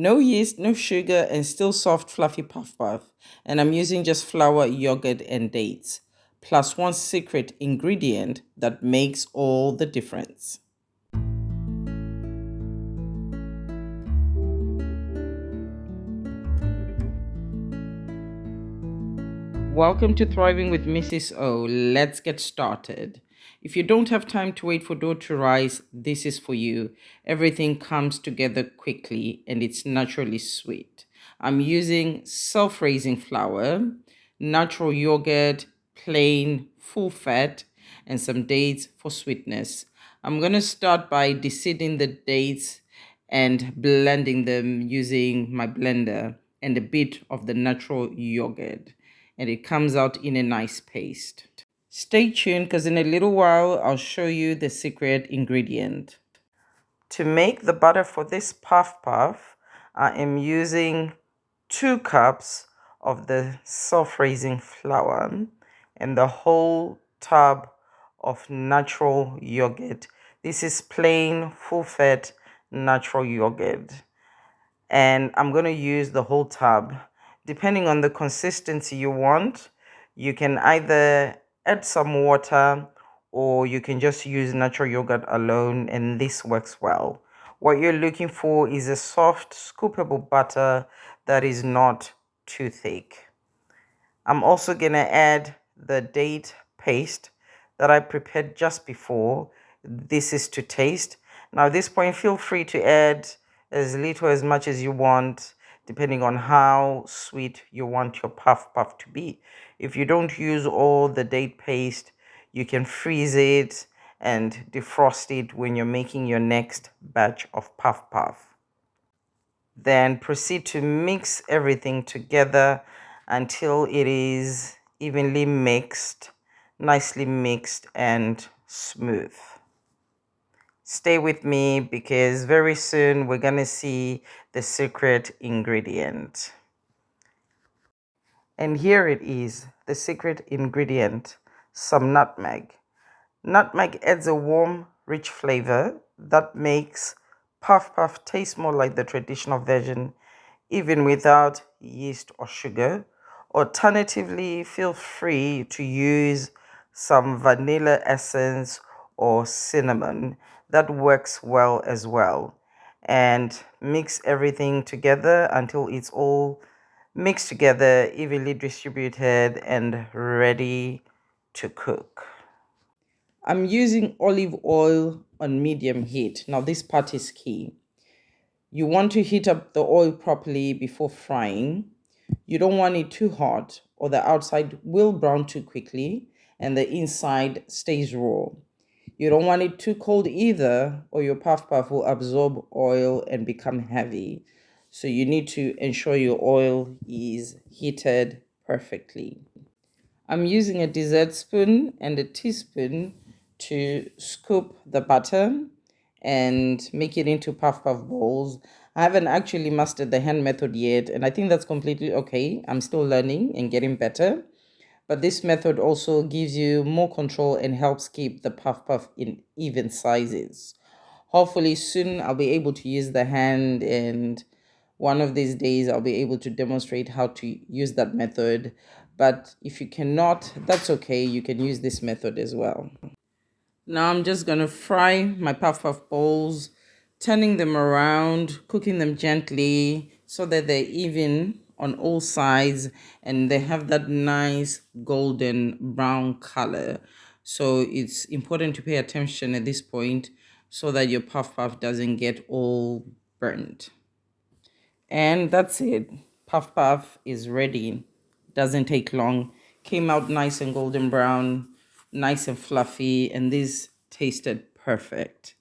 No yeast, no sugar, and still soft, fluffy puff puff. And I'm using just flour, yogurt, and dates, plus one secret ingredient that makes all the difference. Welcome to Thriving with Mrs. O. Let's get started. If you don't have time to wait for dough to rise, this is for you. Everything comes together quickly and it's naturally sweet. I'm using self-raising flour, natural yogurt, plain, full fat, and some dates for sweetness. I'm going to start by deseeding the dates and blending them using my blender and a bit of the natural yogurt, and it comes out in a nice paste. Stay tuned because in a little while I'll show you the secret ingredient. To make the butter for this puff puff, I am using 2 cups of the self-raising flour and the whole tub of natural yogurt. This is plain full fat natural yogurt, and I'm going to use the whole tub. Depending on the consistency you want, you can either add some water or you can just use natural yogurt alone, and this works well. What you're looking for is a soft, scoopable butter that is not too thick. I'm also going to add the date paste that I prepared just before. This is to taste. Now, at this point, feel free to add as little as much as you want, depending on how sweet you want your puff puff to be. If you don't use all the date paste, you can freeze it and defrost it when you're making your next batch of puff puff. Then proceed to mix everything together until it is evenly mixed, nicely mixed and smooth. Stay with me because very soon we're going to see the secret ingredient. And here it is, the secret ingredient, some nutmeg. Nutmeg adds a warm, rich flavor that makes puff puff taste more like the traditional version, even without yeast or sugar. Alternatively, feel free to use some vanilla essence or cinnamon. That works well as well. And mix everything together until it's all mixed together, evenly distributed, and ready to cook. I'm using olive oil on medium heat. Now, this part is key. You want to heat up the oil properly before frying. You don't want it too hot or the outside will brown too quickly and the inside stays raw. You don't want it too cold either or your puff puff will absorb oil and become heavy. So you need to ensure your oil is heated perfectly. I'm using a dessert spoon and a teaspoon to scoop the butter and make it into puff puff balls. I haven't actually mastered the hand method yet, and I think that's completely okay. I'm still learning and getting better. But this method also gives you more control and helps keep the puff puff in even sizes. Hopefully soon I'll be able to use the hand, and one of these days I'll be able to demonstrate how to use that method. But if you cannot, that's okay. You can use this method as well. Now I'm just going to fry my puff puff balls, turning them around, cooking them gently so that they're even on all sides and they have that nice golden brown color. So it's important to pay attention at this point so that your puff puff doesn't get all burnt. And that's it. Puff puff is ready. Doesn't take long. Came out nice and golden brown, nice and fluffy, and this tasted perfect.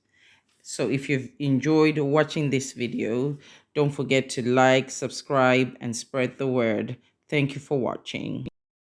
So if you've enjoyed watching this video, don't forget to like, subscribe, and spread the word. Thank you for watching.